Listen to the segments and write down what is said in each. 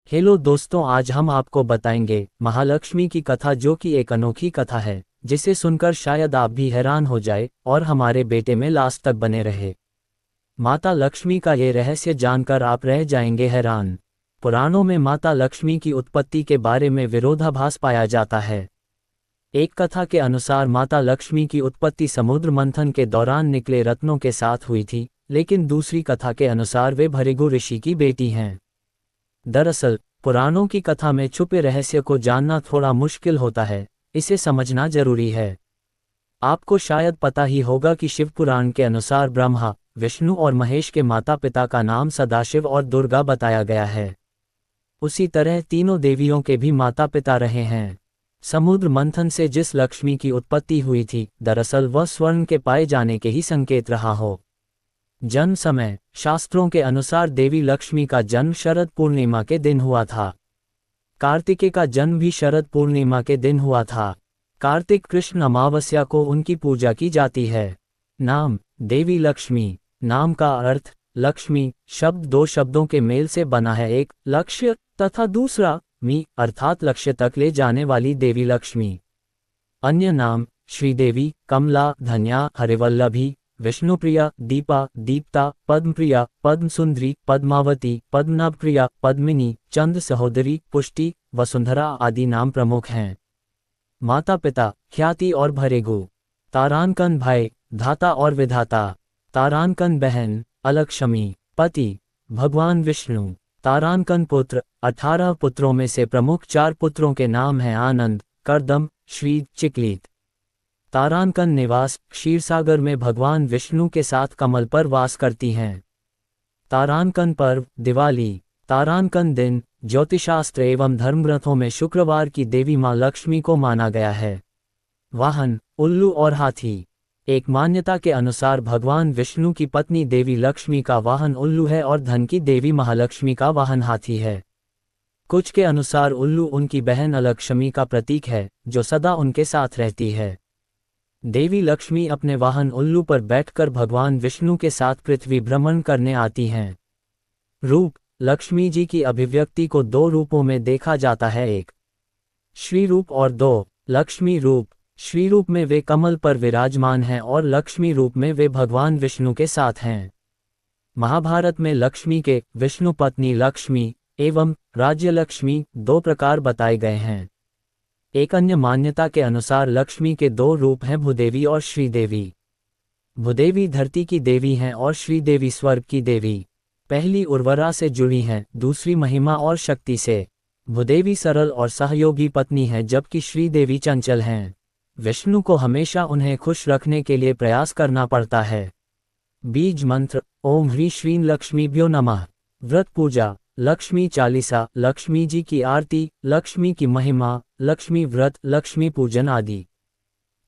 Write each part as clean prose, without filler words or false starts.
Hello दोस्तों, आज हम आपको बताएंगे महालक्ष्मी की कथा, जो कि एक अनोखी कथा है जिसे सुनकर शायद आप भी हैरान हो जाए और हमारे बेटे में लास्ट तक बने रहे। माता लक्ष्मी का ये रहस्य जानकर आप रह जाएंगे हैरान। पुराणों में माता लक्ष्मी की उत्पत्ति के बारे में विरोधाभास पाया जाता है। एक कथा के अनुसार माता लक्ष्मी की उत्पत्ति समुद्र मंथन के दौरान निकले रत्नों के साथ हुई थी, लेकिन दूसरी कथा के अनुसार वे भृगु ऋषि की बेटी हैं। दरअसल पुराणों की कथा में छुपे रहस्य को जानना थोड़ा मुश्किल होता है, इसे समझना जरूरी है। आपको शायद पता ही होगा कि शिव पुराण के अनुसार ब्रह्मा, विष्णु और महेश के माता पिता का नाम सदाशिव और दुर्गा बताया गया है। उसी तरह तीनों देवियों के भी माता पिता रहे हैं। समुद्र मंथन से जिस लक्ष्मी की उत्पत्ति हुई थी, दरअसल वह स्वर्ण के पाए जाने के ही संकेत रहा हो। जन्म समय शास्त्रों के अनुसार देवी लक्ष्मी का जन्म शरद पूर्णिमा के दिन हुआ था। कार्तिकेय का जन्म भी शरद पूर्णिमा के दिन हुआ था। कार्तिक कृष्ण अमावस्या को उनकी पूजा की जाती है। नाम देवी लक्ष्मी। नाम का अर्थ लक्ष्मी शब्द दो शब्दों के मेल से बना है, एक लक्ष्य तथा दूसरा मी अर्थात लक्ष्य तक ले जाने वाली देवी लक्ष्मी। अन्य नाम श्रीदेवी, कमला, धन्या, हरिवल्लभी, विष्णुप्रिया, दीपा, दीप्ता, पद्मप्रिया, पद्मसुंदरी, पद्मावती, पद्मनाभप्रिया, पद्मिनी, चंद सहोदरी, पुष्टि, वसुंधरा आदि नाम प्रमुख हैं। माता पिता ख्याति और भृगु। तारांकन भाई, धाता और विधाता। तारांकन बहन अलक्ष्मी। पति भगवान विष्णु। तारांकन पुत्र 18 पुत्रों में से प्रमुख 4 पुत्रों के नाम हैं आनंद, करदम, श्री, चिकलीत। तारांकन निवास क्षीरसागर में भगवान विष्णु के साथ कमल पर वास करती हैं। तारांकन पर्व दिवाली। तारांकन दिन ज्योतिषशास्त्र एवं धर्मग्रंथों में शुक्रवार की देवी मां लक्ष्मी को माना गया है। वाहन उल्लू और हाथी। एक मान्यता के अनुसार भगवान विष्णु की पत्नी देवी लक्ष्मी का वाहन उल्लू है और धन की देवी महालक्ष्मी का वाहन हाथी है। कुछ के अनुसार उल्लू उनकी बहन अलक्ष्मी का प्रतीक है, जो सदा उनके साथ रहती है। देवी लक्ष्मी अपने वाहन उल्लू पर बैठकर भगवान विष्णु के साथ पृथ्वी भ्रमण करने आती हैं। रूप लक्ष्मी जी की अभिव्यक्ति को 2 रूपों में देखा जाता है, एक श्री रूप और 2 लक्ष्मी रूप। श्री रूप में वे कमल पर विराजमान हैं और लक्ष्मी रूप में वे भगवान विष्णु के साथ हैं। महाभारत में लक्ष्मी के विष्णु पत्नी लक्ष्मी एवं राज्य लक्ष्मी 2 प्रकार बताए गए हैं। एक अन्य मान्यता के अनुसार लक्ष्मी के 2 रूप हैं, भूदेवी और श्रीदेवी। भूदेवी धरती की देवी हैं और श्रीदेवी स्वर्ग की देवी। पहली उर्वरा से जुड़ी हैं, दूसरी महिमा और शक्ति से। भूदेवी सरल और सहयोगी पत्नी है, जबकि श्रीदेवी चंचल हैं। विष्णु को हमेशा उन्हें खुश रखने के लिए प्रयास करना पड़ता है। बीज मंत्र ओम ह्रीं श्रीं लक्ष्मीभ्यो नमः। व्रत पूजा लक्ष्मी चालीसा, लक्ष्मी जी की आरती, लक्ष्मी की महिमा, लक्ष्मी व्रत, लक्ष्मी पूजन आदि।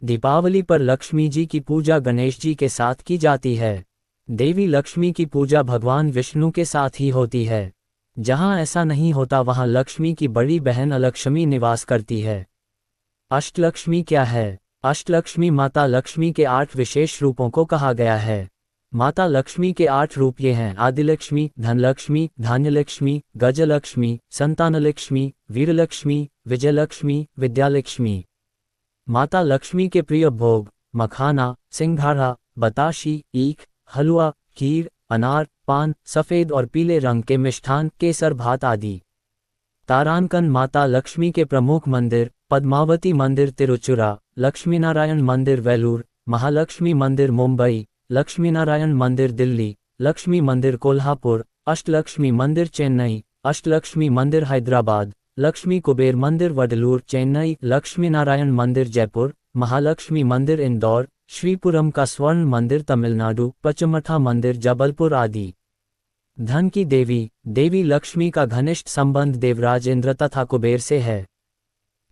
दीपावली पर लक्ष्मी जी की पूजा गणेश जी के साथ की जाती है। देवी लक्ष्मी की पूजा भगवान विष्णु के साथ ही होती है। जहां ऐसा नहीं होता वहां लक्ष्मी की बड़ी बहन अलक्ष्मी निवास करती है। अष्टलक्ष्मी क्या है? अष्टलक्ष्मी माता लक्ष्मी के 8 विशेष रूपों को कहा गया है। माता लक्ष्मी के 8 रूप ये हैं: आदिलक्ष्मी, धनलक्ष्मी, धान्यलक्ष्मी, गजलक्ष्मी, संतानलक्ष्मी, वीरलक्ष्मी, विजयलक्ष्मी, विद्यालक्ष्मी। माता लक्ष्मी के प्रिय भोग मखाना, सिंघाड़ा, बताशी, ईख, हलवा, खीर, अनार, पान, सफेद और पीले रंग के मिष्ठान, केसर भात आदि। तारांकन माता लक्ष्मी के प्रमुख मंदिर पद्मावती मंदिर तिरुचुरा, लक्ष्मीनारायण मंदिर वेलूर, महालक्ष्मी मंदिर मुंबई, लक्ष्मीनारायण मंदिर दिल्ली, लक्ष्मी मंदिर कोल्हापुर, अष्टलक्ष्मी मंदिर चेन्नई, अष्टलक्ष्मी मंदिर हैदराबाद, लक्ष्मी कुबेर मंदिर वडलूर चेन्नई, लक्ष्मीनारायण मंदिर जयपुर, महालक्ष्मी मंदिर इंदौर, श्रीपुरम का स्वर्ण मंदिर तमिलनाडु, पचमठा मंदिर जबलपुर आदि। धन की देवी देवी लक्ष्मी का घनिष्ठ संबंध देवराज इंद्र तथा कुबेर से है।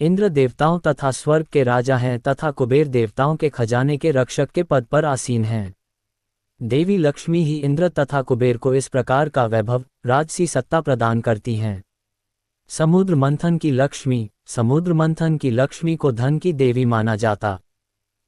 इंद्र देवताओं तथा स्वर्ग के राजा हैं तथा कुबेर देवताओं के खजाने के रक्षक के पद पर आसीन हैं। देवी लक्ष्मी ही इंद्र तथा कुबेर को इस प्रकार का वैभव, राजसी सत्ता प्रदान करती हैं। समुद्र मंथन की लक्ष्मी समुद्र मंथन की लक्ष्मी को धन की देवी माना जाता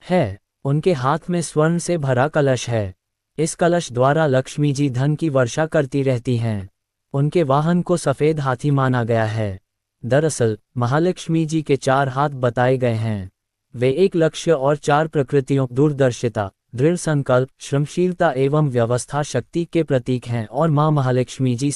है। उनके हाथ में स्वर्ण से भरा कलश है। इस कलश द्वारा लक्ष्मी जी धन की वर्षा करती रहती हैं। उनके वाहन को सफ़ेद हाथी माना गया है। दरअसल महालक्ष्मी जी के 4 हाथ बताए गए हैं। वे एक लक्ष्य और 4 प्रकृतियों दूरदर्शिता, दृढ़ संकल्प, श्रमशीलता एवं व्यवस्था शक्ति के प्रतीक हैं और माँ महालक्ष्मी जी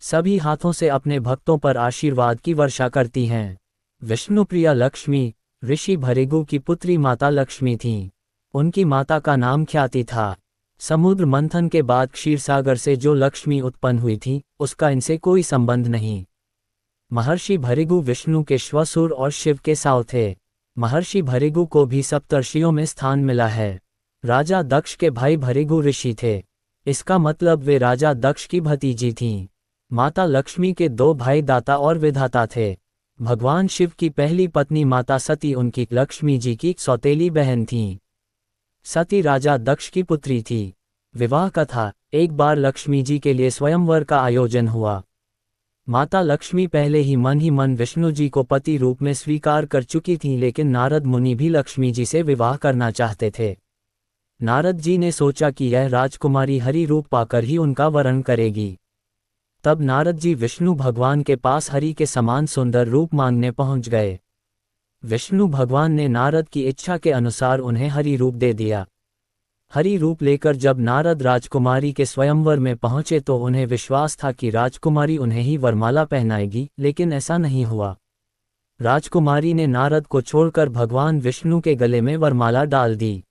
सभी हाथों से अपने भक्तों पर आशीर्वाद की वर्षा करती हैं। विष्णुप्रिया लक्ष्मी ऋषि भृगु की पुत्री माता लक्ष्मी थीं। उनकी माता का नाम ख्याति था। समुद्र मंथन के बाद क्षीरसागर से जो लक्ष्मी उत्पन्न हुई थी उसका इनसे कोई संबंध नहीं। महर्षि भृगु विष्णु के श्वसुर और शिव के साव थे। महर्षि भृगु को भी सप्तर्षियों में स्थान मिला है। राजा दक्ष के भाई भृगु ऋषि थे। इसका मतलब वे राजा दक्ष की भतीजी थीं। माता लक्ष्मी के 2 भाई दाता और विधाता थे। भगवान शिव की पहली पत्नी माता सती उनकी लक्ष्मी जी की सौतेली बहन थीं। सती राजा दक्ष की पुत्री थी। विवाह कथा। एक बार लक्ष्मी जी के लिए स्वयंवर का आयोजन हुआ। माता लक्ष्मी पहले ही मन विष्णु जी को पति रूप में स्वीकार कर चुकी थीं, लेकिन नारद मुनि भी लक्ष्मी जी से विवाह करना चाहते थे। नारद जी ने सोचा कि यह राजकुमारी हरि रूप पाकर ही उनका वरण करेगी। तब नारद जी विष्णु भगवान के पास हरि के समान सुंदर रूप मांगने पहुंच गए। विष्णु भगवान ने नारद की इच्छा के अनुसार उन्हें हरि रूप दे दिया। हरि रूप लेकर जब नारद राजकुमारी के स्वयंवर में पहुंचे तो उन्हें विश्वास था कि राजकुमारी उन्हें ही वरमाला पहनाएगी, लेकिन ऐसा नहीं हुआ। राजकुमारी ने नारद को छोड़कर भगवान विष्णु के गले में वरमाला डाल दी।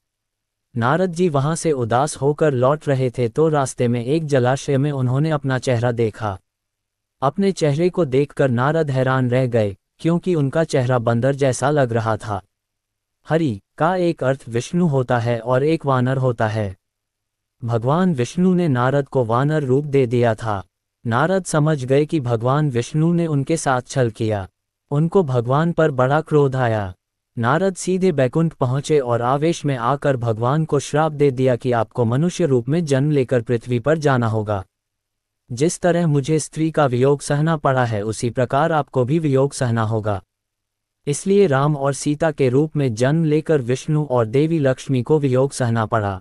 नारद जी वहां से उदास होकर लौट रहे थे तो रास्ते में एक जलाशय में उन्होंने अपना चेहरा देखा। अपने चेहरे को देखकर नारद हैरान रह गए, क्योंकि उनका चेहरा बंदर जैसा लग रहा था। हरि का एक अर्थ विष्णु होता है और एक वानर होता है। भगवान विष्णु ने नारद को वानर रूप दे दिया था। नारद समझ गए कि भगवान विष्णु ने उनके साथ छल किया। उनको भगवान पर बड़ा क्रोध आया। नारद सीधे बैकुंठ पहुंचे और आवेश में आकर भगवान को श्राप दे दिया कि आपको मनुष्य रूप में जन्म लेकर पृथ्वी पर जाना होगा। जिस तरह मुझे स्त्री का वियोग सहना पड़ा है उसी प्रकार आपको भी वियोग सहना होगा। इसलिए राम और सीता के रूप में जन्म लेकर विष्णु और देवी लक्ष्मी को वियोग सहना पड़ा।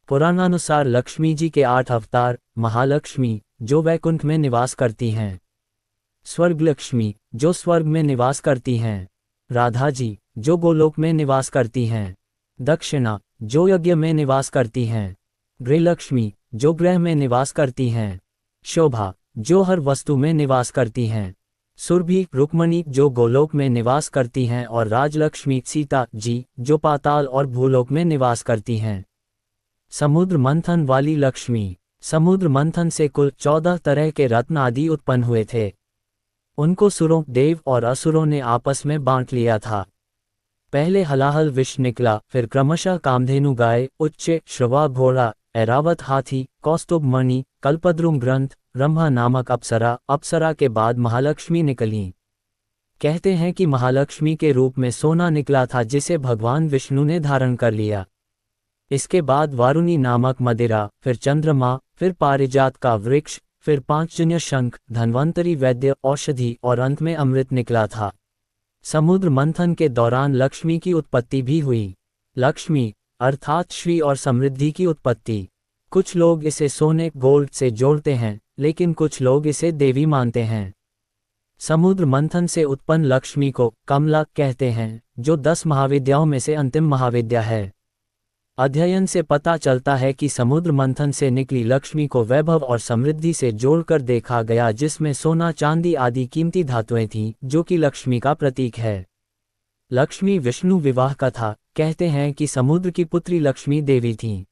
पुराणानुसार लक्ष्मी जी के 8 अवतार, महालक्ष्मी जो वैकुंठ में निवास करती हैं, स्वर्गलक्ष्मी जो स्वर्ग में निवास करती हैं, राधा जी जो गोलोक में निवास करती हैं, दक्षिणा जो यज्ञ में निवास करती हैं, गृहलक्ष्मी जो ग्रह में निवास करती हैं, शोभा जो हर वस्तु में निवास करती हैं, सुरभि रुक्मणी जो गोलोक में निवास करती हैं और राजलक्ष्मी सीता जी जो पाताल और भूलोक में निवास करती हैं। समुद्र मंथन वाली लक्ष्मी। समुद्र मंथन से कुल 14 तरह के रत्न आदि उत्पन्न हुए थे। उनको सुरों, देव और असुरों ने आपस में बांट लिया था। पहले हलाहल विष निकला, फिर क्रमशः कामधेनु गाय, उच्च श्रवा घोड़ा, ऐरावत हाथी, कौस्तुभ मणि, कल्पद्रुम ग्रंथ, ब्रह्मा नामक अप्सरा के बाद महालक्ष्मी निकली। कहते हैं कि महालक्ष्मी के रूप में सोना निकला था जिसे भगवान विष्णु ने धारण कर लिया। इसके बाद वारुणी नामक मदिरा, फिर चंद्रमा, फिर पारिजात का वृक्ष, फिर पांचजन्य शंख, धन्वंतरी वैद्य औषधि और अंत में अमृत निकला था। समुद्र मंथन के दौरान लक्ष्मी की उत्पत्ति भी हुई। लक्ष्मी अर्थात श्री और समृद्धि की उत्पत्ति। कुछ लोग इसे सोने गोल्ड से जोड़ते हैं, लेकिन कुछ लोग इसे देवी मानते हैं। समुद्र मंथन से उत्पन्न लक्ष्मी को कमला कहते हैं, जो 10 महाविद्याओं में से अंतिम महाविद्या है। अध्ययन से पता चलता है कि समुद्र मंथन से निकली लक्ष्मी को वैभव और समृद्धि से जोड़कर देखा गया, जिसमें सोना चांदी आदि कीमती धातुएं थीं, जो कि लक्ष्मी का प्रतीक है। लक्ष्मी विष्णु विवाह कथा। कहते हैं कि समुद्र की पुत्री लक्ष्मी देवी थीं।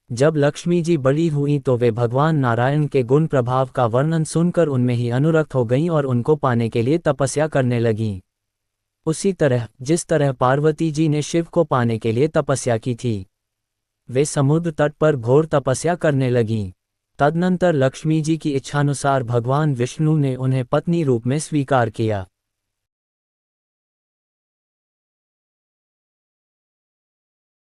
जब लक्ष्मी जी बड़ी हुईं तो वे भगवान नारायण के गुण प्रभाव का वर्णन सुनकर उनमें ही अनुरक्त हो गईं और उनको पाने के लिए तपस्या करने लगीं। उसी तरह जिस तरह पार्वती जी ने शिव को पाने के लिए तपस्या की थी, वे समुद्र तट पर घोर तपस्या करने लगीं। तदनंतर लक्ष्मी जी की इच्छानुसार भगवान विष्णु ने उन्हें पत्नी रूप में स्वीकार किया।